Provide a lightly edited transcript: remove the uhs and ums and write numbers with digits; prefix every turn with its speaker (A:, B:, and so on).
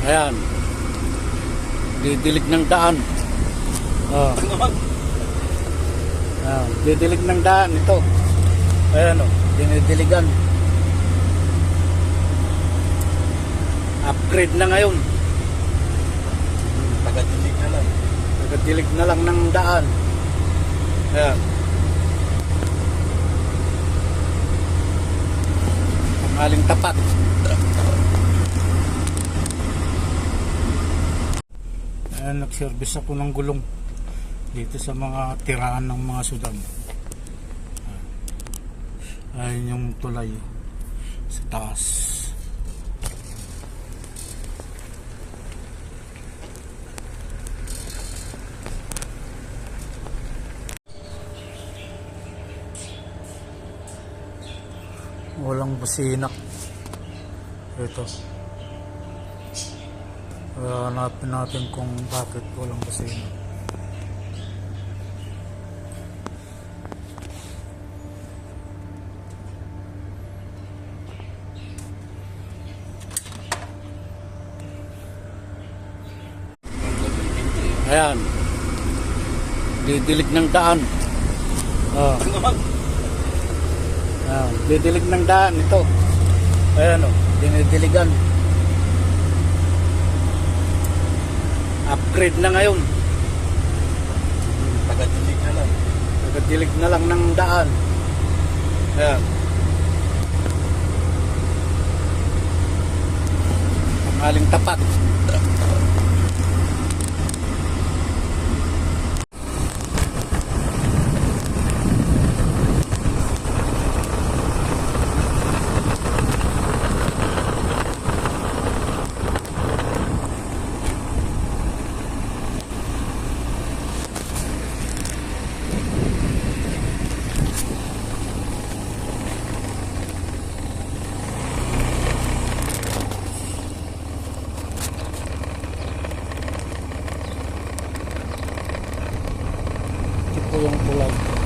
A: Ayan. Didilig ng daan. Oh. Ayan. Didilig ng daan ito. Ayan o. Dinidiligan. Upgrade na ngayon.
B: Tagadilig na lang.
A: Tagadilig na lang ng daan. Ayan. Tanghaling tapat. Ayan, nag-service ako ng gulong dito sa mga tiraan ng mga Sudan. Ayan yung tulay sa taas. Walang busina. Ito. Hanapin natin kung bakit walang busina. Ayan. Didilig ng daan. Oh. Ayan. Didilig ng daan ito. Ayan o. Dinidiligan. Upgrade na ngayon.
B: Tagadilig na lang.
A: Tagadilig na lang ng daan. Ayan. Tanghaling tapat. Ito yung tulay.